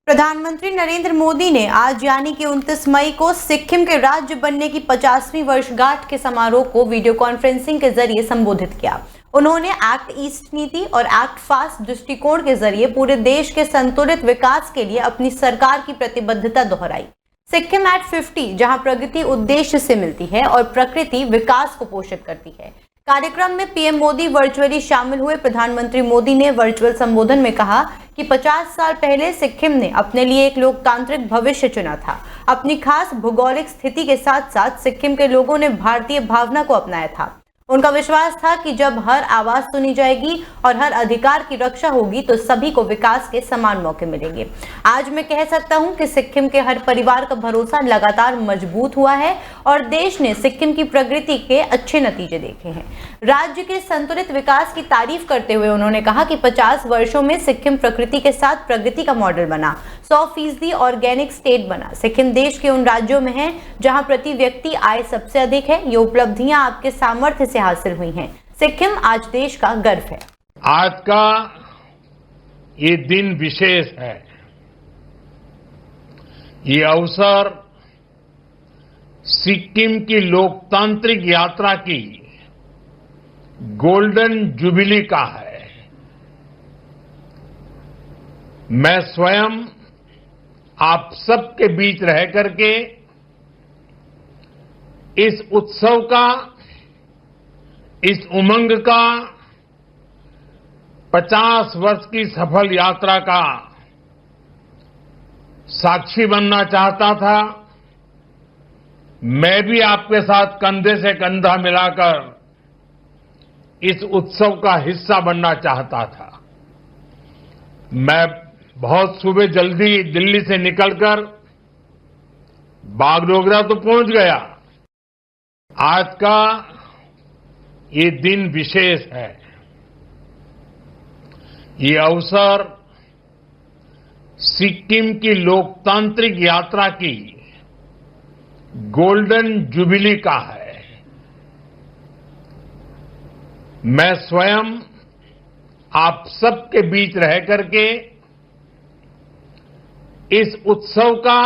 प्रधानमंत्री नरेंद्र मोदी ने आज यानी कि 29 मई को सिक्किम के राज्य बनने की 50वीं वर्षगांठ के समारोह को वीडियो कॉन्फ्रेंसिंग के जरिए संबोधित किया। उन्होंने एक्ट ईस्ट नीति और एक्ट फास्ट दृष्टिकोण के जरिए पूरे देश के संतुलित विकास के लिए अपनी सरकार की प्रतिबद्धता दोहराई। सिक्किम एट 50, जहां प्रगति उद्देश्य से मिलती है और प्रकृति विकास को पोषित करती है। कार्यक्रम में पीएम मोदी वर्चुअली शामिल हुए। प्रधानमंत्री मोदी ने वर्चुअल संबोधन में कहा कि 50 साल पहले सिक्किम ने अपने लिए एक लोकतांत्रिक भविष्य चुना था। अपनी खास भौगोलिक स्थिति के साथ साथ सिक्किम के लोगों ने भारतीय भावना को अपनाया था। उनका विश्वास था कि जब हर आवाज सुनी जाएगी और हर अधिकार की रक्षा होगी तो सभी को विकास के समान मौके मिलेंगे। आज मैं कह सकता हूं कि सिक्किम के हर परिवार का भरोसा लगातार मजबूत हुआ है और देश ने सिक्किम की प्रगति के अच्छे नतीजे देखे हैं। राज्य के संतुलित विकास की तारीफ करते हुए उन्होंने कहा कि 50 वर्षों में सिक्किम प्रकृति के साथ प्रगति का मॉडल बना, 100% ऑर्गेनिक स्टेट बना। सिक्किम देश के उन राज्यों में है जहां प्रति व्यक्ति आय सबसे अधिक है। ये उपलब्धियां आपके सामर्थ्य से हासिल हुई हैं। सिक्किम आज देश का गर्व है। आज का ये दिन विशेष है। ये अवसर सिक्किम की लोकतांत्रिक यात्रा की गोल्डन जुबिली का है। मैं स्वयं आप सबके बीच रह करके इस उत्सव का, इस उमंग का, 50 वर्ष की सफल यात्रा का साक्षी बनना चाहता था। मैं भी आपके साथ कंधे से कंधा मिलाकर इस उत्सव का हिस्सा बनना चाहता था। मैं बहुत सुबह जल्दी दिल्ली से निकलकर बागडोगरा तो पहुंच गया। आज का ये दिन विशेष है। ये अवसर सिक्किम की लोकतांत्रिक यात्रा की गोल्डन जुबिली का है। मैं स्वयं आप सबके बीच रह करके इस उत्सव का,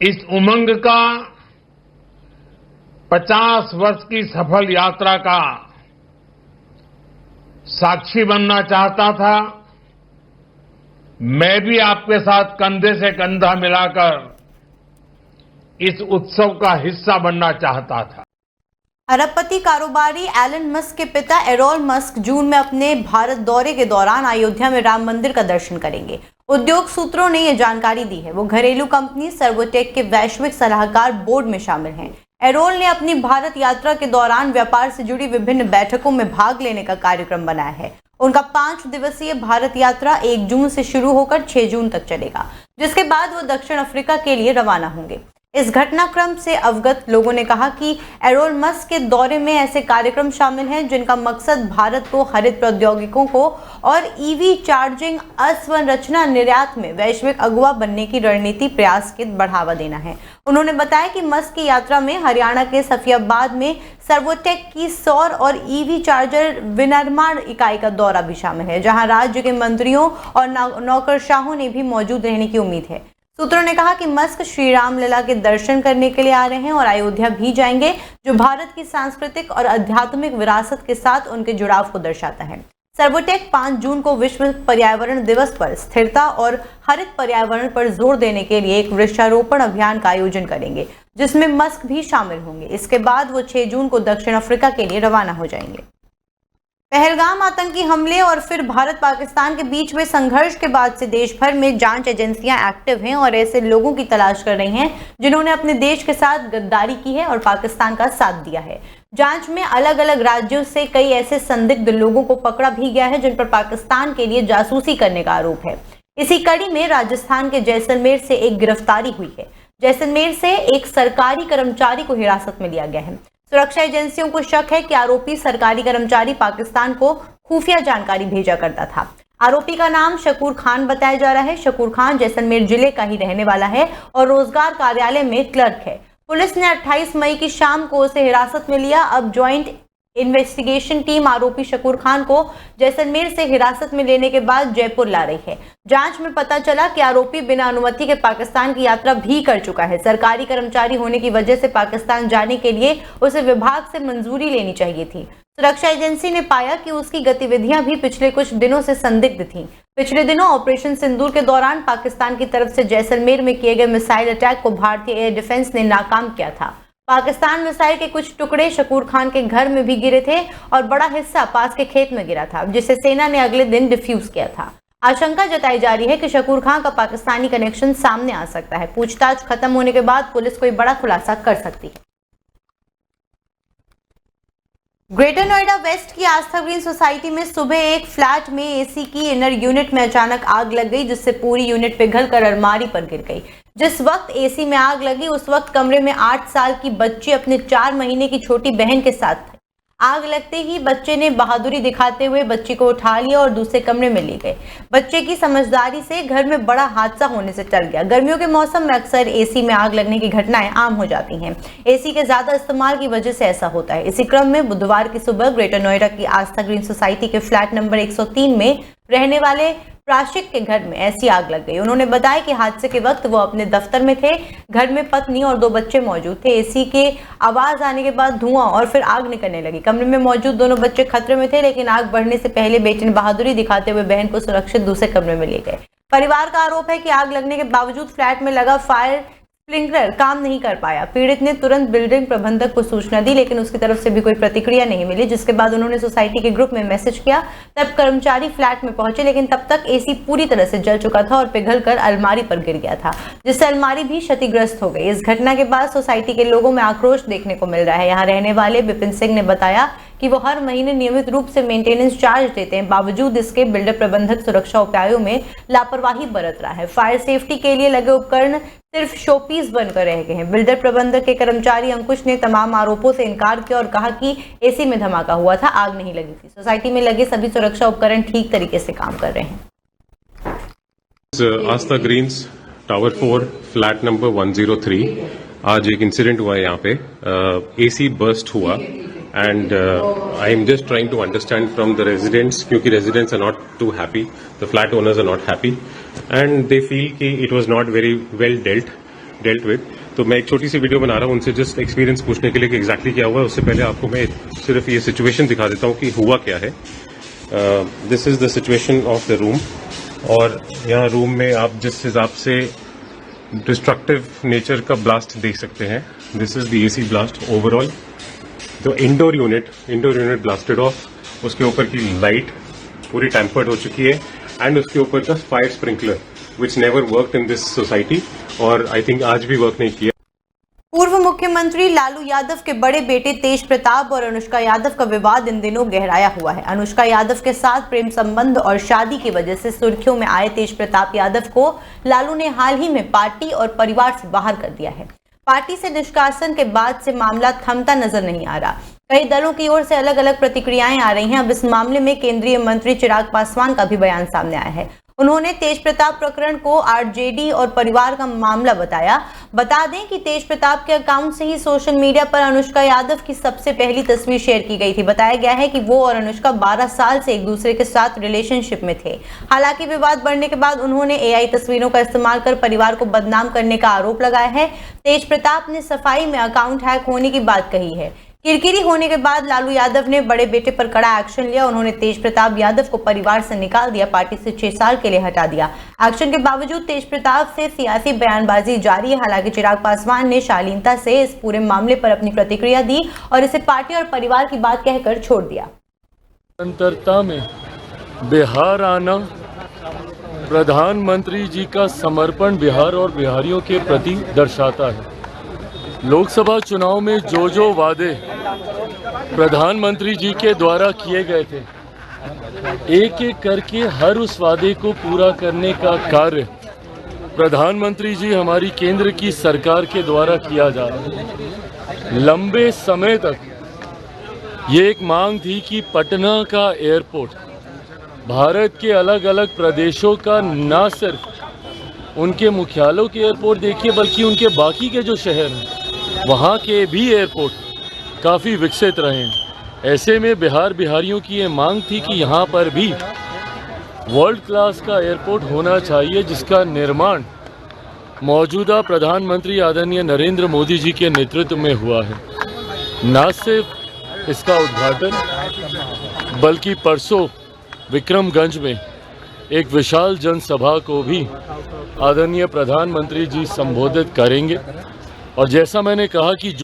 इस उमंग का, 50 वर्ष की सफल यात्रा का साक्षी बनना चाहता था। मैं भी आपके साथ कंधे से कंधा मिलाकर इस उत्सव का हिस्सा बनना चाहता था। अरबपति कारोबारी एलन मस्क के पिता एरोल मस्क जून में अपने भारत दौरे के दौरान अयोध्या में राम मंदिर का दर्शन करेंगे। उद्योग सूत्रों ने यह जानकारी दी है। वो घरेलू कंपनी सर्वोटेक के वैश्विक सलाहकार बोर्ड में शामिल हैं। एरोल ने अपनी भारत यात्रा के दौरान व्यापार से जुड़ी विभिन्न बैठकों में भाग लेने का कार्यक्रम बनाया है। उनका 5 दिवसीय भारत यात्रा 1 जून से शुरू होकर 6 जून तक चलेगा, जिसके बाद वो दक्षिण अफ्रीका के लिए रवाना होंगे। इस घटनाक्रम से अवगत लोगों ने कहा कि एरोल मस्क के दौरे में ऐसे कार्यक्रम शामिल हैं जिनका मकसद भारत को हरित प्रौद्योगिकों को और ईवी चार्जिंग अवसंरचना निर्यात में वैश्विक अगुवा बनने की रणनीति प्रयास के बढ़ावा देना है। उन्होंने बताया कि मस्क की यात्रा में हरियाणा के सफियाबाद में सर्वोटेक की सौर और ईवी चार्जर विनिर्माण इकाई का दौरा भी शामिल है, जहां राज्य के मंत्रियों और नौकरशाहों ने भी मौजूद रहने की उम्मीद है। सूत्रों ने कहा कि मस्क श्री रामलला के दर्शन करने के लिए आ रहे हैं और अयोध्या भी जाएंगे, जो भारत की सांस्कृतिक और आध्यात्मिक विरासत के साथ उनके जुड़ाव को दर्शाता है। सर्वोटेक 5 जून को विश्व पर्यावरण दिवस पर स्थिरता और हरित पर्यावरण पर जोर देने के लिए एक वृक्षारोपण अभियान का आयोजन करेंगे, जिसमें मस्क भी शामिल होंगे। इसके बाद वो 6 जून को दक्षिण अफ्रीका के लिए रवाना हो जाएंगे। पहलगाम आतंकी हमले और फिर भारत पाकिस्तान के बीच हुए संघर्ष के बाद से देश भर में जांच एजेंसियां एक्टिव हैं और ऐसे लोगों की तलाश कर रही हैं जिन्होंने अपने देश के साथ गद्दारी की है और पाकिस्तान का साथ दिया है। जांच में अलग अलग राज्यों से कई ऐसे संदिग्ध लोगों को पकड़ा भी गया है जिन पर पाकिस्तान के लिए जासूसी करने का आरोप है। इसी कड़ी में राजस्थान के जैसलमेर से एक गिरफ्तारी हुई है। जैसलमेर से एक सरकारी कर्मचारी को हिरासत में लिया गया है। सुरक्षा एजेंसियों को शक है कि आरोपी सरकारी कर्मचारी पाकिस्तान को खुफिया जानकारी भेजा करता था। आरोपी का नाम शकूर खान बताया जा रहा है। शकूर खान जैसलमेर जिले का ही रहने वाला है और रोजगार कार्यालय में क्लर्क है। पुलिस ने 28 मई की शाम को उसे हिरासत में लिया। अब ज्वाइंट इन्वेस्टिगेशन टीम आरोपी शकूर खान को जैसलमेर से हिरासत में लेने के बाद जयपुर ला रही है। जांच में पता चला कि आरोपी बिना अनुमति के पाकिस्तान की यात्रा भी कर चुका है। सरकारी कर्मचारी होने की वजह से पाकिस्तान जाने के लिए उसे विभाग से मंजूरी लेनी चाहिए थी। सुरक्षा एजेंसी ने पाया कि उसकी गतिविधियां भी पिछले कुछ दिनों से संदिग्ध थीं। पिछले दिनों ऑपरेशन सिंदूर के दौरान पाकिस्तान की तरफ से जैसलमेर में किए गए मिसाइल अटैक को भारतीय एयर डिफेंस ने नाकाम किया था। पाकिस्तान मिसाइल के कुछ टुकड़े शकूर खान के घर में भी गिरे थे और बड़ा हिस्सा पास के खेत में गिरा था, जिसे सेना ने अगले दिन डिफ्यूज किया था। आशंका जताई जा रही है कि शकूर खान का पाकिस्तानी कनेक्शन सामने आ सकता है। पूछताछ खत्म होने के बाद पुलिस कोई बड़ा खुलासा कर सकती है। ग्रेटर नोएडा वेस्ट की आस्था ग्रीन सोसाइटी में सुबह एक फ्लैट में एसी की इनर यूनिट में अचानक आग लग गई, जिससे पूरी यूनिट पिघलकर अलमारी पर गिर गई। जिस वक्त एसी में आग लगी उस वक्त कमरे में 8 साल की बच्ची अपने 4 महीने की छोटी बहन के साथ थी। आग लगते ही बच्चे ने बहादुरी दिखाते हुए बच्ची को उठा लिया और दूसरे कमरे में ले गए। बच्चे की समझदारी से घर में बड़ा हादसा होने से टल गया। गर्मियों के मौसम में अक्सर एसी में आग लगने की घटनाएं आम हो जाती हैं। एसी के ज्यादा इस्तेमाल की वजह से ऐसा होता है। इसी क्रम में बुधवार की सुबह ग्रेटर नोएडा की आस्था ग्रीन सोसाइटी के फ्लैट नंबर 103 में रहने वाले प्राशिक के घर में ऐसी आग लग गई। उन्होंने बताया कि हादसे के वक्त वो अपने दफ्तर में थे। घर में पत्नी और 2 बच्चे मौजूद थे। एसी के आवाज आने के बाद धुआं और फिर आग निकलने लगी। कमरे में मौजूद दोनों बच्चे खतरे में थे, लेकिन आग बढ़ने से पहले बेटे ने बहादुरी दिखाते हुए बहन को सुरक्षित दूसरे कमरे में ले गए। परिवार का आरोप है कि आग लगने के बावजूद फ्लैट में लगा फायर स्प्रिंकलर काम नहीं कर पाया। पीड़ित ने तुरंत बिल्डिंग प्रबंधक को सूचना दी, लेकिन उसकी तरफ से भी कोई प्रतिक्रिया नहीं मिली, जिसके बाद उन्होंने सोसाइटी के ग्रुप में मैसेज किया। तब कर्मचारी फ्लैट में पहुंचे, लेकिन तब तक एसी पूरी तरह से जल चुका था और पिघलकर अलमारी पर गिर गया था, जिससे अलमारी भी क्षतिग्रस्त हो गई। इस घटना के बाद सोसाइटी के लोगों में आक्रोश देखने को मिल रहा है। यहाँ रहने वाले विपिन सिंह ने बताया कि वो हर महीने नियमित रूप से मेंटेनेंस चार्ज देते हैं, बावजूद इसके बिल्डर प्रबंधक सुरक्षा उपायों में लापरवाही बरत रहा है। फायर सेफ्टी के लिए लगे उपकरण सिर्फ शोपीस बनकर रह गए हैं। बिल्डर प्रबंधक के कर्मचारी अंकुश ने तमाम आरोपों से इनकार किया और कहा कि एसी में धमाका हुआ था, आग नहीं लगी थी। सोसाइटी में लगे सभी सुरक्षा उपकरण ठीक तरीके से काम कर रहे हैं। आस्था ग्रीन्स टावर 4 फ्लैट नंबर 103 आज एक इंसिडेंट हुआ है। यहाँ पे एसी बर्स्ट हुआ and I am just trying to understand from the residents, क्योंकि residents are not too happy, the flat owners are not happy and they feel कि it was not very well dealt with। तो मैं एक छोटी सी video बना रहा हूँ उनसे जस्ट एक्सपीरियंस पूछने के लिए कि एग्जैक्टली क्या हुआ। उससे पहले आपको मैं सिर्फ ये सिचुएशन दिखा देता हूँ कि हुआ क्या है। This is the situation of the room, और यहाँ रूम में आप जिस हिसाब से डिस्ट्रक्टिव नेचर का ब्लास्ट देख सकते हैं, this is the AC blast overall. तो इंडोर यूनिट ब्लास्टेड ऑफ, उसके ऊपर की लाइट पूरी टेम्पर्ड हो चुकी है एंड उसके ऊपर का fire sprinkler which never worked in this society, और आई थिंक आज भी वर्क नहीं किया। पूर्व मुख्यमंत्री लालू यादव के बड़े बेटे तेज प्रताप और अनुष्का यादव का विवाद इन दिनों गहराया हुआ है। अनुष्का यादव के साथ प्रेम संबंध और शादी की वजह से सुर्खियों में आए तेज प्रताप यादव को लालू ने हाल ही में पार्टी और परिवार से बाहर कर दिया है। पार्टी से निष्कासन के बाद से मामला थमता नजर नहीं आ रहा। कई दलों की ओर से अलग अलग प्रतिक्रियाएं आ रही हैं। अब इस मामले में केंद्रीय मंत्री चिराग पासवान का भी बयान सामने आया है। उन्होंने तेज प्रताप प्रकरण को आरजेडी और परिवार का मामला बताया। बता दें कि तेज प्रताप के अकाउंट से ही सोशल मीडिया पर अनुष्का यादव की सबसे पहली तस्वीर शेयर की गई थी। बताया गया है कि वो और अनुष्का 12 साल से एक दूसरे के साथ रिलेशनशिप में थे। हालांकि विवाद बढ़ने के बाद उन्होंने एआई तस्वीरों का इस्तेमाल कर परिवार को बदनाम करने का आरोप लगाया है। तेज प्रताप ने सफाई में अकाउंट हैक होने की बात कही है। किरकिरी होने के बाद लालू यादव ने बड़े बेटे पर कड़ा एक्शन लिया। उन्होंने तेज प्रताप यादव को परिवार से निकाल दिया, पार्टी से 6 साल के लिए हटा दिया। एक्शन के बावजूद तेज प्रताप से सियासी बयानबाजी जारी है। हालांकि चिराग पासवान ने शालीनता से इस पूरे मामले पर अपनी प्रतिक्रिया दी और इसे पार्टी और परिवार की बात कहकर छोड़ दिया। निरंतरता में बिहार आना प्रधानमंत्री जी का समर्पण बिहार और बिहारियों के प्रति दर्शाता है। लोकसभा चुनाव में जो वादे प्रधानमंत्री जी के द्वारा किए गए थे, एक एक करके हर उस वादे को पूरा करने का कार्य प्रधानमंत्री जी हमारी केंद्र की सरकार के द्वारा किया जा रहा है। लंबे समय तक ये एक मांग थी कि पटना का एयरपोर्ट भारत के अलग अलग प्रदेशों का न सिर्फ उनके मुख्यालयों के एयरपोर्ट देखिए, बल्कि उनके बाकी के जो शहर हैं वहाँ के भी एयरपोर्ट काफ़ी विकसित रहे हैं। ऐसे में बिहारियों की ये मांग थी कि यहाँ पर भी वर्ल्ड क्लास का एयरपोर्ट होना चाहिए, जिसका निर्माण मौजूदा प्रधानमंत्री आदरणीय नरेंद्र मोदी जी के नेतृत्व में हुआ है। न सिर्फ इसका उद्घाटन बल्कि परसों विक्रमगंज में एक विशाल जनसभा को भी आदरणीय प्रधानमंत्री जी संबोधित करेंगे। और जैसा मैंने कहा कि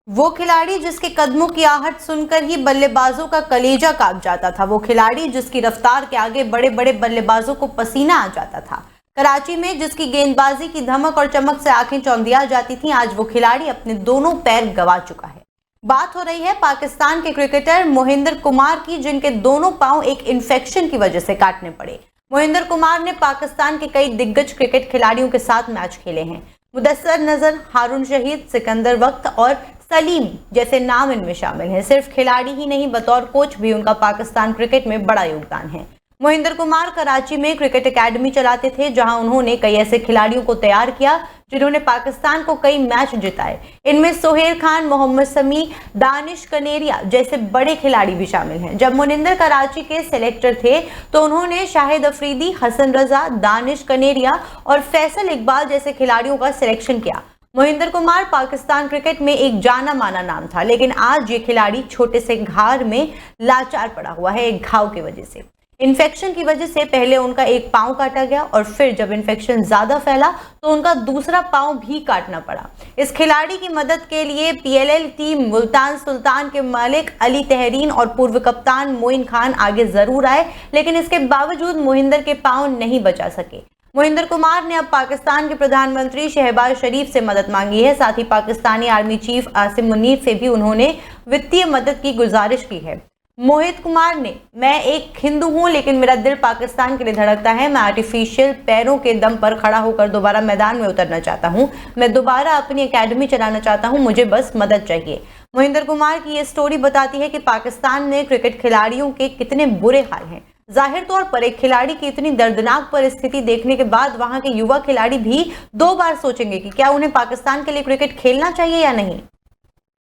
वो खिलाड़ी जिसके कदमों की आहट सुनकर ही बल्लेबाजों का कलेजा कांप जाता था, वो खिलाड़ी जिसकी रफ्तार के आगे बड़े बड़े बल्लेबाजों को पसीना आ जाता था, कराची में जिसकी गेंदबाजी की धमक और चमक से आंखें चौंधिया जाती थीं, आज वो खिलाड़ी अपने दोनों पैर गंवा चुका है। बात हो रही है पाकिस्तान के क्रिकेटर मोहिंदर कुमार की, जिनके दोनों पांव एक इन्फेक्शन की वजह से काटने पड़े। मोहिंदर कुमार ने पाकिस्तान के कई दिग्गज क्रिकेट खिलाड़ियों के साथ मैच खेले हैं। मुदस्सर नजर, हारून शहीद, सिकंदर वक्त और सलीम जैसे नाम इनमें शामिल हैं। सिर्फ खिलाड़ी ही नहीं, बतौर कोच भी उनका पाकिस्तान क्रिकेट में बड़ा योगदान है। मोहिंदर कुमार कराची में क्रिकेट एकेडमी चलाते थे, जहां उन्होंने कई ऐसे खिलाड़ियों को तैयार किया जिन्होंने पाकिस्तान को कई मैच जिताए। इनमें सोहेल खान, मोहम्मद शमी, दानिश कनेरिया जैसे बड़े खिलाड़ी भी शामिल हैं। जब मोहिंदर कराची के सेलेक्टर थे तो उन्होंने शाहिद अफरीदी, हसन रजा, दानिश कनेरिया और फैसल इकबाल जैसे खिलाड़ियों का सिलेक्शन किया। मोहिंदर कुमार पाकिस्तान क्रिकेट में एक जाना माना नाम था, लेकिन आज ये खिलाड़ी छोटे से घाव में लाचार पड़ा हुआ है, एक घाव की वजह से। इन्फेक्शन की वजह से पहले उनका एक पांव काटा गया और फिर जब इन्फेक्शन ज्यादा फैला तो उनका दूसरा पांव भी काटना पड़ा। इस खिलाड़ी की मदद के लिए पीएलएल टीम मुल्तान सुल्तान के मालिक अली तहरीन और पूर्व कप्तान मोइन खान आगे जरूर आए, लेकिन इसके बावजूद मोहिंदर के पांव नहीं बचा सके। मोहिंदर कुमार ने अब पाकिस्तान के प्रधानमंत्री शहबाज शरीफ से मदद मांगी है। साथ ही पाकिस्तानी आर्मी चीफ आसिम मुनीर से भी उन्होंने वित्तीय मदद की गुजारिश की है। मोहित कुमार ने, मैं एक हिंदू हूं लेकिन मेरा दिल पाकिस्तान के लिए धड़कता है। मैं आर्टिफिशियल पैरों के दम पर खड़ा होकर दोबारा मैदान में उतरना चाहता हूं। मैं दोबारा अपनी एकेडमी चलाना चाहता हूं, मुझे बस मदद चाहिए। मोहिंदर कुमार की ये स्टोरी बताती है कि पाकिस्तान में क्रिकेट खिलाड़ियों के कितने बुरे हाल हैं। जाहिर तौर पर एक खिलाड़ी की इतनी दर्दनाक परिस्थिति देखने के बाद वहां के युवा खिलाड़ी भी 2 बार सोचेंगे कि क्या उन्हें पाकिस्तान के लिए क्रिकेट खेलना चाहिए या नहीं।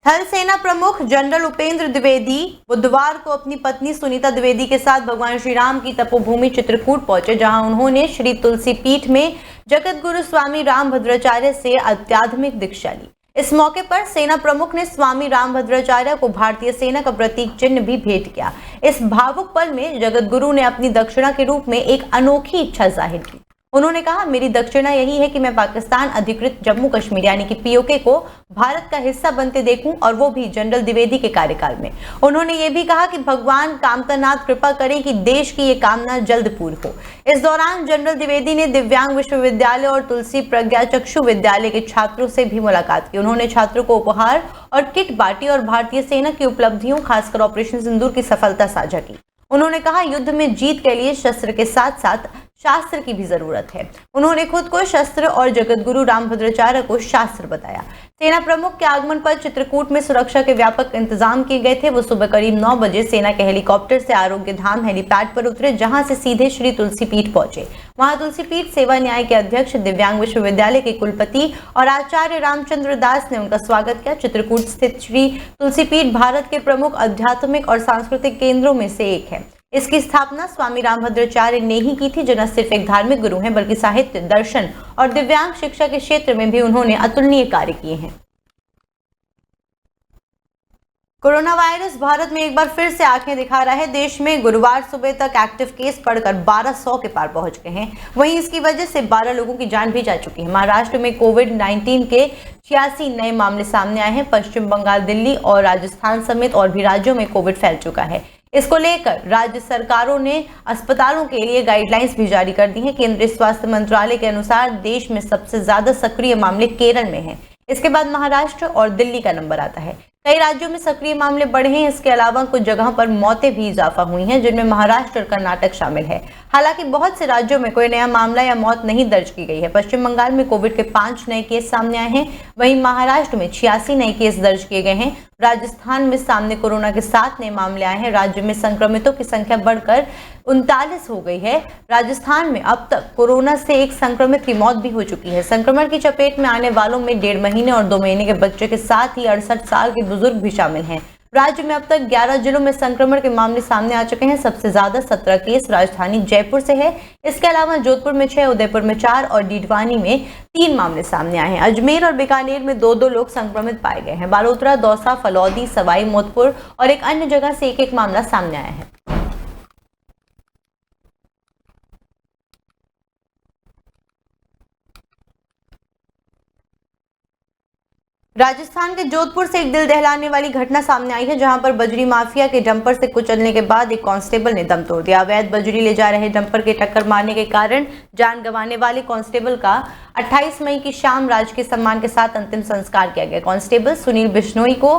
थल सेना प्रमुख जनरल उपेंद्र द्विवेदी बुधवार को अपनी पत्नी सुनीता द्विवेदी के साथ भगवान श्री राम की तपोभूमि चित्रकूट पहुंचे, जहां उन्होंने श्री तुलसी पीठ में जगत गुरु स्वामी रामभद्राचार्य से आध्यात्मिक दीक्षा ली। इस मौके पर सेना प्रमुख ने स्वामी रामभद्राचार्य को भारतीय सेना का प्रतीक चिन्ह भी भेंट किया। इस भावुक पल में जगत गुरु ने अपनी दक्षिणा के रूप में एक अनोखी इच्छा जाहिर की। उन्होंने कहा, मेरी दक्षिणा यही है कि मैं पाकिस्तान अधिकृत जम्मू कश्मीर यानी कि पीओके को भारत का हिस्सा बनते देखूं, और वो भी जनरल द्विवेदी के कार्यकाल में। उन्होंने ये भी कहा कि भगवान कामतानाथ कृपा करें कि देश की ये कामना जल्द पूरी हो। इस दौरान जनरल द्विवेदी ने दिव्यांग विश्वविद्यालय और तुलसी प्रज्ञा चक्षु विद्यालय के छात्रों से भी मुलाकात की। उन्होंने छात्रों को उपहार और किट बांटी और भारतीय सेना की उपलब्धियों, खासकर ऑपरेशन सिंदूर की सफलता साझा की। उन्होंने कहा, युद्ध में जीत के लिए शस्त्र के साथ साथ शास्त्र की भी जरूरत है। उन्होंने खुद को शस्त्र और जगत गुरु रामभद्राचार्य को शास्त्र बताया। सेना प्रमुख के आगमन पर चित्रकूट में सुरक्षा के व्यापक इंतजाम किए गए थे। वो सुबह करीब 9 बजे सेना के हेलीकॉप्टर से आरोग्य धाम हेलीपैड पर उतरे, जहां से सीधे श्री तुलसी पीठ पहुंचे। वहां तुलसी पीठ सेवा न्याय के अध्यक्ष, दिव्यांग विश्वविद्यालय के कुलपति और आचार्य रामचंद्र दास ने उनका स्वागत किया। चित्रकूट स्थित श्री तुलसी पीठ भारत के प्रमुख आध्यात्मिक और सांस्कृतिक केंद्रों में से एक है। इसकी स्थापना स्वामी रामभद्राचार्य ने ही की थी, जो न सिर्फ एक धार्मिक गुरु हैं बल्कि साहित्य, दर्शन और दिव्यांग शिक्षा के क्षेत्र में भी उन्होंने अतुलनीय कार्य किए हैं। कोरोना वायरस भारत में एक बार फिर से आंखें दिखा रहा है। देश में गुरुवार सुबह तक एक्टिव केस बढ़कर 1200 के पार पहुंच गए हैं। वहीं इसकी वजह से 12 लोगों की जान भी जा चुकी है। महाराष्ट्र में कोविड-19 के 86 नए मामले सामने आए हैं। पश्चिम बंगाल, दिल्ली और राजस्थान समेत और भी राज्यों में कोविड फैल चुका है। इसको लेकर राज्य सरकारों ने अस्पतालों के लिए गाइडलाइंस भी जारी कर दी है। केंद्रीय स्वास्थ्य मंत्रालय के अनुसार देश में सबसे ज्यादा सक्रिय मामले केरल में हैं। इसके बाद महाराष्ट्र और दिल्ली का नंबर आता है। कई राज्यों में सक्रिय मामले बढ़े हैं। इसके अलावा कुछ जगहों पर मौतें भी इजाफा हुई हैं, जिनमें महाराष्ट्र और कर्नाटक शामिल है। हालांकि बहुत से राज्यों में कोई नया मामला या मौत नहीं दर्ज की गई है। पश्चिम बंगाल में कोविड के 5 नए केस सामने आए हैं। वहीं महाराष्ट्र में 86 नए केस दर्ज किए गए हैं। राजस्थान में सामने कोरोना के 7 नए मामले आए हैं। राज्य में संक्रमितों की संख्या बढ़कर 39 हो गई है। राजस्थान में अब तक कोरोना से एक संक्रमित की मौत भी हो चुकी है। संक्रमण की चपेट में आने वालों में 1.5 महीने और 2 महीने के बच्चे के साथ ही 68 साल के बुजुर्ग भी शामिल हैं। राज्य में अब तक 11 जिलों में संक्रमण के मामले सामने आ चुके हैं। सबसे ज्यादा 17 केस राजधानी जयपुर से है। इसके अलावा जोधपुर में 6, उदयपुर में 4 और डीडवानी में 3 मामले सामने आए हैं। अजमेर और बीकानेर में 2-2 लोग संक्रमित पाए गए हैं। बालोतरा, दौसा, फलौदी, सवाई माधोपुर और एक अन्य जगह से एक मामला सामने आया है। राजस्थान के जोधपुर से एक दिल दहलाने वाली घटना सामने आई है, जहां पर बजरी माफिया के डंपर से कुचलने के बाद एक कांस्टेबल ने दम तोड़ दिया। अवैध बजरी ले जा रहे डंपर के टक्कर मारने के कारण जान गंवाने वाले कांस्टेबल का 28 मई की शाम राजकीय सम्मान के साथ अंतिम संस्कार किया गया। कांस्टेबल सुनील बिश्नोई को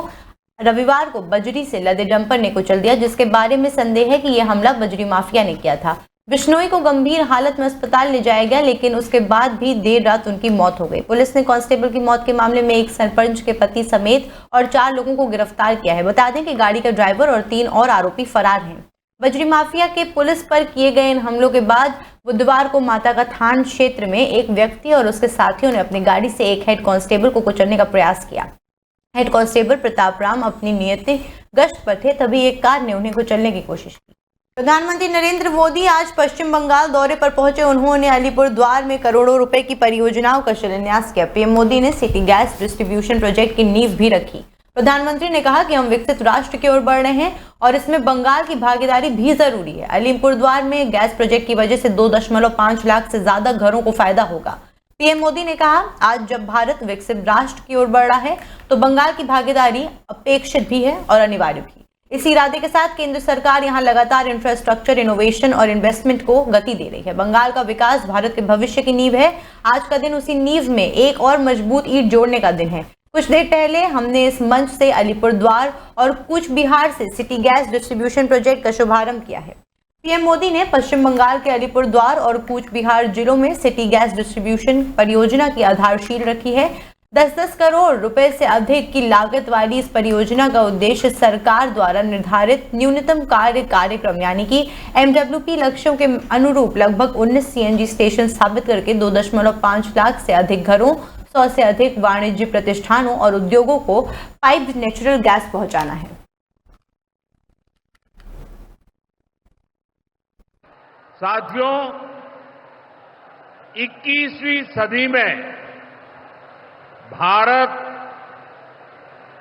रविवार को बजरी से लदे डंपर ने कुचल दिया, जिसके बारे में संदेह है कि यह हमला बजरी माफिया ने किया था। बिश्नोई को गंभीर हालत में अस्पताल ले जाया गया, लेकिन उसके बाद भी देर रात उनकी मौत हो गई। पुलिस ने कांस्टेबल की मौत के मामले में एक सरपंच के पति समेत और 4 लोगों को गिरफ्तार किया है। बता दें कि गाड़ी का ड्राइवर और 3 और आरोपी फरार हैं। बजरी माफिया के पुलिस पर किए गए इन हमलों के बाद बुधवार को माता का थान क्षेत्र में एक व्यक्ति और उसके साथियों ने अपनी गाड़ी से एक हेड कांस्टेबल को कुचलने का प्रयास किया। हेड कांस्टेबल प्रताप राम अपनी नियत गश्त पर थे, तभी एक कार ने उन्हें कुचलने की कोशिश की। प्रधानमंत्री नरेंद्र मोदी आज पश्चिम बंगाल दौरे पर पहुंचे। उन्होंने अलीपुरद्वार में करोड़ों रुपए की परियोजनाओं का शिलान्यास किया। पीएम मोदी ने सिटी गैस डिस्ट्रीब्यूशन प्रोजेक्ट की नींव भी रखी। प्रधानमंत्री ने कहा कि हम विकसित राष्ट्र की ओर बढ़ रहे हैं और इसमें बंगाल की भागीदारी भी जरूरी है। अलीपुरद्वार में गैस प्रोजेक्ट की वजह से 2.5 लाख से ज्यादा घरों को फायदा होगा। पीएम मोदी ने कहा, आज जब भारत विकसित राष्ट्र की ओर बढ़ रहा है तो बंगाल की भागीदारी अपेक्षित भी है और अनिवार्य भी। इसी इरादे के साथ केंद्र सरकार यहां लगातार इंफ्रास्ट्रक्चर, इनोवेशन और इन्वेस्टमेंट को गति दे रही है। बंगाल का विकास भारत के भविष्य की नींव है। आज का दिन उसी नींव में एक और मजबूत ईंट जोड़ने का दिन है। कुछ देर पहले हमने इस मंच से अलीपुरद्वार और कूच बिहार से सिटी गैस डिस्ट्रीब्यूशन प्रोजेक्ट का शुभारंभ किया है। पीएम मोदी ने पश्चिम बंगाल के अलीपुरद्वार और कूच बिहार जिलों में सिटी गैस डिस्ट्रीब्यूशन परियोजना की आधारशिला रखी है। 10-10 करोड़ रुपए से अधिक की लागत वाली इस परियोजना का उद्देश्य सरकार द्वारा निर्धारित न्यूनतम कार्य कार्यक्रम यानी कि MWP लक्ष्यों के अनुरूप लगभग 19 CNG स्टेशन स्थापित करके 2.5 लाख से अधिक घरों, 100 से अधिक वाणिज्य प्रतिष्ठानों और उद्योगों को पाइप्ड नेचुरल गैस पहुंचाना है। साथियों, 21वीं सदी में भारत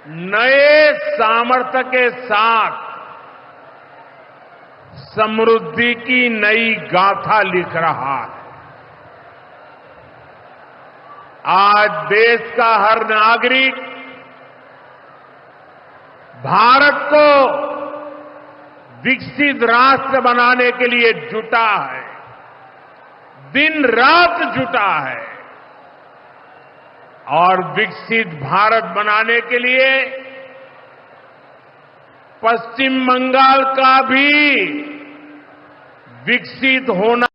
नए सामर्थ्य के साथ समृद्धि की नई गाथा लिख रहा है। आज देश का हर नागरिक भारत को विकसित राष्ट्र बनाने के लिए जुटा है, दिन रात जुटा है और विकसित भारत बनाने के लिए पश्चिम बंगाल का भी विकसित होना।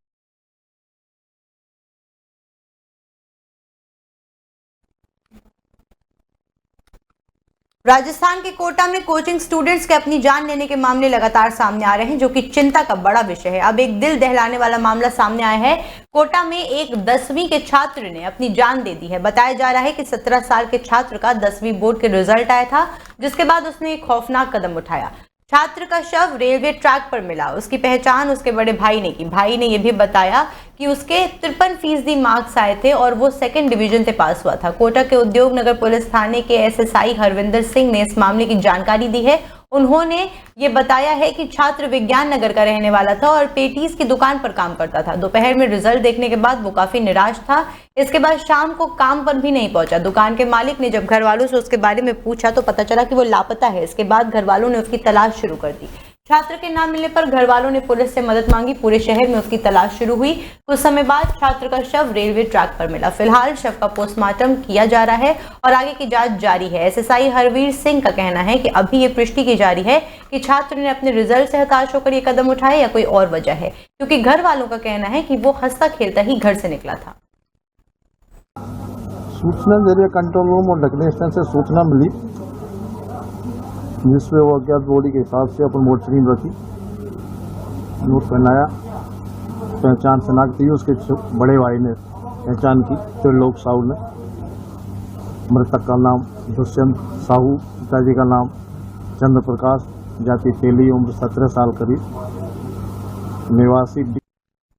राजस्थान के कोटा में कोचिंग स्टूडेंट्स के अपनी जान लेने के मामले लगातार सामने आ रहे हैं, जो कि चिंता का बड़ा विषय है। अब एक दिल दहलाने वाला मामला सामने आया है। कोटा में एक 10वीं के छात्र ने अपनी जान दे दी है। बताया जा रहा है कि 17 साल के छात्र का 10वीं बोर्ड के रिजल्ट आया था, जिसके बाद उसने एक खौफनाक कदम उठाया। छात्र का शव रेलवे ट्रैक पर मिला। उसकी पहचान उसके बड़े भाई ने की। भाई ने यह भी बताया कि उसके 53% मार्क्स आए थे और वो 2nd डिवीजन से पास हुआ था। कोटा के उद्योग नगर पुलिस थाने के SSI हरविंदर सिंह ने इस मामले की जानकारी दी है। उन्होंने ये बताया है कि छात्र विज्ञान नगर का रहने वाला था और पेटीज की दुकान पर काम करता था। दोपहर में रिजल्ट देखने के बाद वो काफी निराश था। इसके बाद शाम को काम पर भी नहीं पहुंचा। दुकान के मालिक ने जब घर वालों से उसके बारे में पूछा तो पता चला कि वो लापता है। इसके बाद घर वालों ने उसकी तलाश शुरू कर दी। छात्र के ना मिलने पर घर वालों ने पुलिस से मदद मांगी। पूरे शहर में उसकी तलाश शुरू हुई। कुछ समय बाद छात्र का शव रेलवे ट्रैक पर मिला। फिलहाल शव का पोस्टमार्टम किया जा रहा है और आगे की जांच जारी है। SSI हरवीर सिंह का कहना है कि अभी ये पुष्टि की जा रही है कि छात्र ने अपने रिजल्ट से हताश होकर ये कदम उठाया या कोई और वजह है, क्योंकि घर वालों का कहना है कि वो हंसता खेलता ही घर से निकला था। सूचना जरिए कंट्रोल रूम और दक्षिण स्टेशन से सूचना मिली, जिसमें वो अज्ञात बॉडी के हिसाब से अपन मोटरसाइकिल रखी, नोट पहनाया, पहचान शनाख्त हुई। उसके बड़े भाई ने पहचान की, त्रिलोक साहू ने। मृतक का नाम दुष्यंत साहू, पिताजी का नाम चंद्र प्रकाश, जाति तेली, उम्र 17 साल करीब, निवासी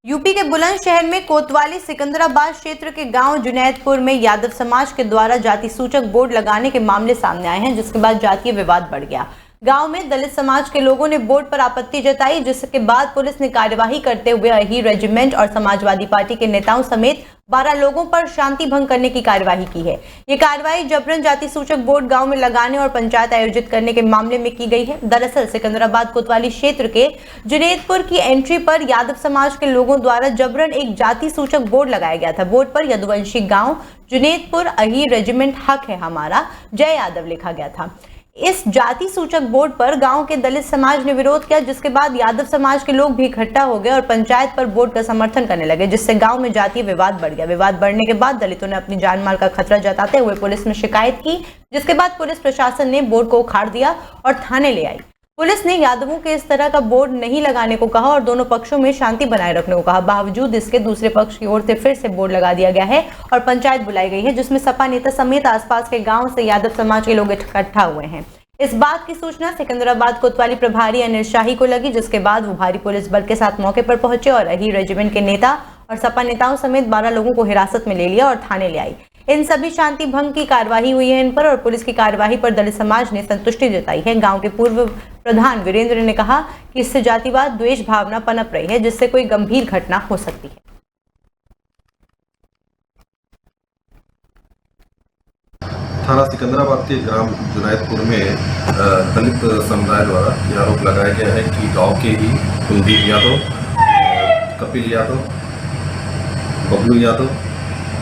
यूपी के बुलंदशहर में कोतवाली सिकंदराबाद क्षेत्र के गांव जुनैदपुर में यादव समाज के द्वारा जाति सूचक बोर्ड लगाने के मामले सामने आए हैं, जिसके बाद जातीय विवाद बढ़ गया। गांव में दलित समाज के लोगों ने बोर्ड पर आपत्ति जताई, जिसके बाद पुलिस ने कार्यवाही करते हुए अहीर रेजिमेंट और समाजवादी पार्टी के नेताओं समेत 12 लोगों पर शांति भंग करने की कार्यवाही की है। ये कार्रवाई जबरन जाति सूचक बोर्ड गांव में लगाने और पंचायत आयोजित करने के मामले में की गई है। दरअसल सिकंदराबाद कोतवाली क्षेत्र के जुनैदपुर की एंट्री पर यादव समाज के लोगों द्वारा जबरन एक जाति सूचक बोर्ड लगाया गया था। बोर्ड पर यदुवंशी गांव जुनैदपुर अहीर रेजिमेंट हक है हमारा जय यादव लिखा गया था। इस जाति सूचक बोर्ड पर गांव के दलित समाज ने विरोध किया, जिसके बाद यादव समाज के लोग भी इकट्ठा हो गए और पंचायत पर बोर्ड का समर्थन करने लगे, जिससे गांव में जातीय विवाद बढ़ गया। विवाद बढ़ने के बाद दलितों ने अपनी जान माल का खतरा जताते हुए पुलिस में शिकायत की, जिसके बाद पुलिस प्रशासन ने बोर्ड को उखाड़ दिया और थाने ले आई। पुलिस ने यादवों के इस तरह का बोर्ड नहीं लगाने को कहा और दोनों पक्षों में शांति बनाए रखने को कहा। बावजूद इसके दूसरे पक्ष की ओर से फिर से बोर्ड लगा दिया गया है और पंचायत बुलाई गई है, जिसमें सपा नेता समेत आसपास के गाँव से यादव समाज के लोग इकट्ठा हुए हैं। इस बात की सूचना सिकंदराबाद कोतवाली प्रभारी अनिल शाही को लगी, जिसके बाद वो भारी पुलिस बल के साथ मौके पर पहुंचे और अहीर रेजिमेंट के नेता और सपा नेताओं समेत 12 लोगों को हिरासत में ले लिया और थाने ले आई। इन सभी शांति भंग की कार्यवाही हुई है इन पर और पुलिस की कार्यवाही पर दलित समाज ने संतुष्टि जताई है। गांव के पूर्व प्रधान वीरेंद्र ने कहा कि इससे जातिवाद द्वेष भावना पनप रही है, जिससे कोई गंभीर घटना हो सकती है। थाना सिकंदराबाद के ग्राम जुनैदपुर में दलित समुदाय द्वारा ये आरोप लगाया गया है कि गांव के ही कुलदीप यादव, कपिल यादव, बबलू यादव,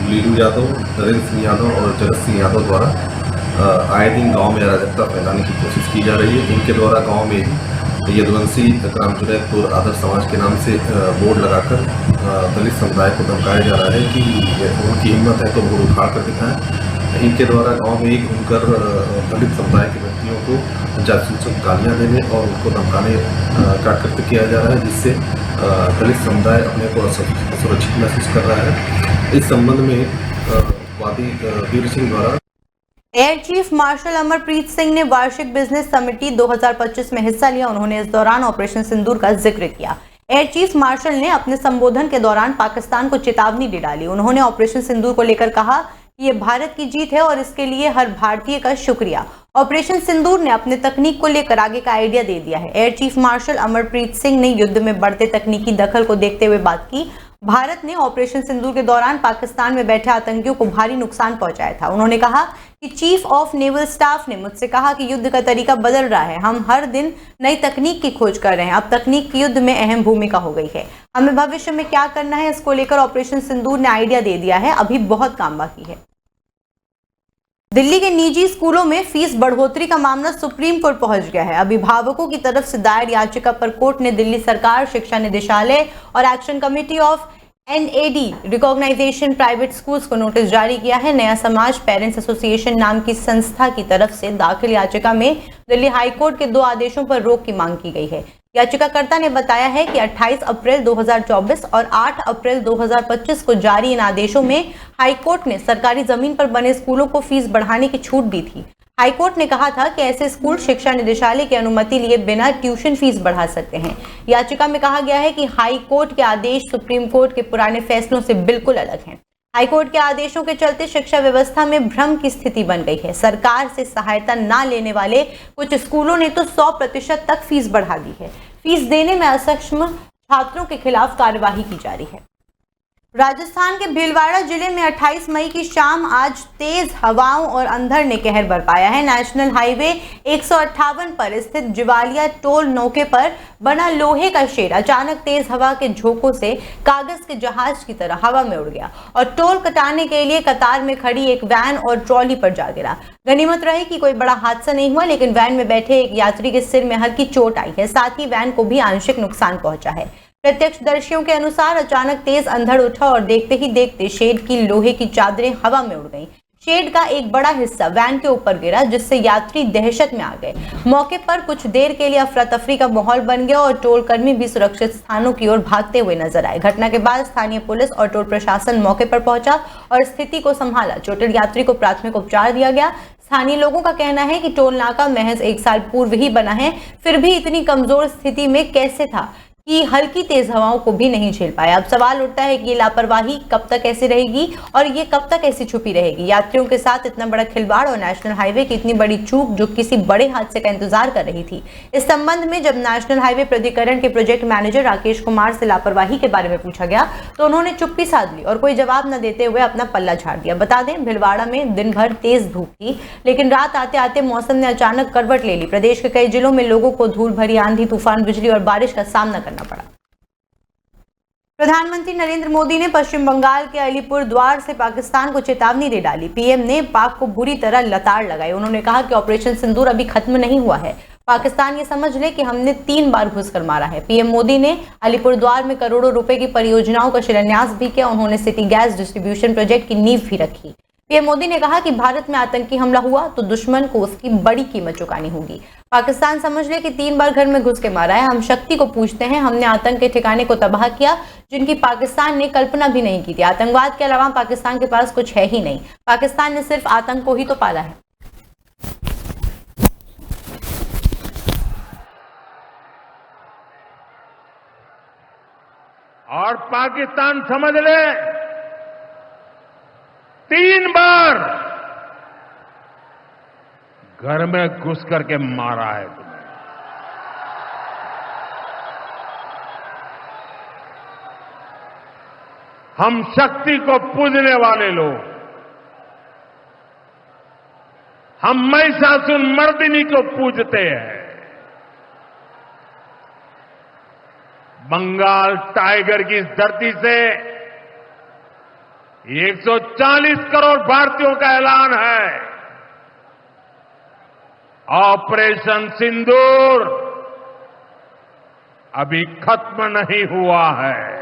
लीडू यादव, नरेंद्र सिंह यादव और जगत सिंह यादव द्वारा आए दिन गांव में अराजकता फैलाने की कोशिश की जा रही है। इनके द्वारा गांव में यदुवंशी ग्राम जुनैदपुर आदर्श समाज के नाम से बोर्ड लगाकर दलित समुदाय को धमकाया जा रहा है कि उनकी हिम्मत है तो बोर्ड उखाड़ कर दिखाएं। इनके द्वारा गांव में घूमकर दलित समुदाय के व्यक्तियों को जाति सूचक गालियाँ देने और उनको धमकाने का कृत्य किया जा रहा है, जिससे दलित समुदाय अपने को असुरक्षित महसूस कर रहा है। इस संबंध में वादी वीर सिंह द्वारा air chief marshal Amarpreet Singh ने वार्षिक बिजनेस समिटी 2025 में हिस्सा लिया। उन्होंने इस दौरान ऑपरेशन सिंदूर का जिक्र किया। एयर चीफ मार्शल ने अपने संबोधन के दौरान पाकिस्तान को चेतावनी दे डाली। उन्होंने ऑपरेशन सिंदूर को लेकर कहा कि ये भारत की जीत है और इसके लिए हर भारतीय का शुक्रिया। ऑपरेशन सिंदूर ने अपने तकनीक को लेकर आगे का आइडिया दे दिया है। Air chief marshal Amarpreet Singh ने युद्ध में बढ़ते तकनीकी दखल को देखते हुए बात की। भारत ने ऑपरेशन सिंदूर के दौरान पाकिस्तान में बैठे आतंकियों को भारी नुकसान पहुंचाया था। उन्होंने कहा कि चीफ ऑफ नेवल स्टाफ ने मुझसे कहा कि युद्ध का तरीका बदल रहा है, हम हर दिन नई तकनीक की खोज कर रहे हैं। अब तकनीक की युद्ध में अहम भूमिका हो गई है। हमें भविष्य में क्या करना है इसको लेकर ऑपरेशन सिंदूर ने आइडिया दे दिया है। अभी बहुत काम बाकी है। दिल्ली के निजी स्कूलों में फीस बढ़ोतरी का मामला सुप्रीम कोर्ट पहुंच गया है। अभिभावकों की तरफ से दायर याचिका पर कोर्ट ने दिल्ली सरकार, शिक्षा निदेशालय और action committee of NAD recognization private schools को नोटिस जारी किया है। नया समाज पेरेंट्स एसोसिएशन नाम की संस्था की तरफ से दाखिल याचिका में दिल्ली हाईकोर्ट के 2 आदेशों पर रोक की मांग की गई है। याचिकाकर्ता ने बताया है कि 28 अप्रैल 2024 और 8 अप्रैल 2025 को जारी इन आदेशों में हाईकोर्ट ने सरकारी जमीन पर बने स्कूलों को फीस बढ़ाने की छूट दी थी। हाईकोर्ट ने कहा था कि ऐसे स्कूल शिक्षा निदेशालय की अनुमति लिए बिना ट्यूशन फीस बढ़ा सकते हैं। याचिका में कहा गया है कि हाई कोर्ट के आदेश सुप्रीम कोर्ट के पुराने फैसलों से बिल्कुल अलग हैं। हाईकोर्ट के आदेशों के चलते शिक्षा व्यवस्था में भ्रम की स्थिति बन गई है। सरकार से सहायता न लेने वाले कुछ स्कूलों ने तो 100% तक फीस बढ़ा दी है। फीस देने में असक्षम छात्रों के खिलाफ कार्यवाही की जा रही है। राजस्थान के भीलवाड़ा जिले में 28 मई की शाम आज तेज हवाओं और अंधड़ ने कहर बरपाया है। नेशनल हाईवे 158 पर स्थित जिवालिया टोल नौके पर बना लोहे का शेड अचानक तेज हवा के झोंकों से कागज के जहाज की तरह हवा में उड़ गया और टोल कटाने के लिए कतार में खड़ी एक वैन और ट्रॉली पर जा गिरा। गनीमत रही कि कोई बड़ा हादसा नहीं हुआ, लेकिन वैन में बैठे एक यात्री के सिर में हल्की चोट आई है। साथ ही वैन को भी आंशिक नुकसान पहुंचा है। प्रत्यक्षदर्शियों के अनुसार अचानक तेज अंधड़ उठा और देखते ही देखते शेड की लोहे की चादरें हवा में उड़ गईं। शेड का एक बड़ा हिस्सा वैन के ऊपर गिरा, जिससे यात्री दहशत में आ गए। मौके पर कुछ देर के लिए अफरा तफरी का माहौल बन गया और टोल कर्मी भी सुरक्षित स्थानों की ओर भागते हुए नजर आए। घटना के बाद स्थानीय पुलिस और टोल प्रशासन मौके पर पहुंचा और स्थिति को संभाला। चोटिल यात्री को प्राथमिक उपचार दिया गया। स्थानीय लोगों का कहना है कि टोल नाका महज 1 साल पूर्व ही बना है, फिर भी इतनी कमजोर स्थिति में कैसे था कि हल्की तेज हवाओं को भी नहीं झेल पाया। अब सवाल उठता है कि ये लापरवाही कब तक ऐसे रहेगी और ये कब तक ऐसी छुपी रहेगी। यात्रियों के साथ इतना बड़ा खिलवाड़ और नेशनल हाईवे की इतनी बड़ी चूक जो किसी बड़े हादसे का इंतजार कर रही थी। इस संबंध में जब नेशनल हाईवे प्राधिकरण के प्रोजेक्ट मैनेजर राकेश कुमार से लापरवाही के बारे में पूछा गया तो उन्होंने चुप्पी साध ली और कोई जवाब न देते हुए अपना पल्ला झाड़ दिया। बता दें, भिलवाड़ा में दिन भर तेज धूप थी, लेकिन रात आते आते मौसम ने अचानक करवट ले ली। प्रदेश के कई जिलों में लोगों को धूल भरी आंधी, तूफान, बिजली और बारिश का सामना करना पड़ा। प्रधानमंत्री नरेंद्र मोदी ने पश्चिम बंगाल के अलीपुर द्वार से पाकिस्तान को चेतावनी दे डाली। पीएम ने पाक को बुरी तरह लताड़ लगाई। उन्होंने कहा कि ऑपरेशन सिंदूर अभी खत्म नहीं हुआ है, पाकिस्तान ये समझ ले कि हमने 3 बार घुसकर मारा है। पीएम मोदी ने अलीपुर द्वार में करोड़ों रुपए की परियोजनाओं का शिलान्यास भी किया। उन्होंने सिटी गैस डिस्ट्रीब्यूशन प्रोजेक्ट की नींव भी रखी। पीएम मोदी ने कहा कि भारत में आतंकी हमला हुआ तो दुश्मन को उसकी बड़ी कीमत चुकानी होगी। पाकिस्तान समझ ले कि 3 बार घर में घुस के मारा है। हम शक्ति को पूछते हैं, हमने आतंक के ठिकाने को तबाह किया जिनकी पाकिस्तान ने कल्पना भी नहीं की थी। आतंकवाद के अलावा पाकिस्तान के पास कुछ है ही नहीं। पाकिस्तान ने सिर्फ आतंक को ही तो पाला है। और पाकिस्तान समझ ले 3 बार घर में घुस करके मारा है तुम्हें। हम शक्ति को पूजने वाले लोग, हम महिषासुर मर्दिनी को पूजते हैं। बंगाल टाइगर की इस धरती से 140 करोड़ भारतीयों का ऐलान है। ऑपरेशन सिंदूर अभी खत्म नहीं हुआ है।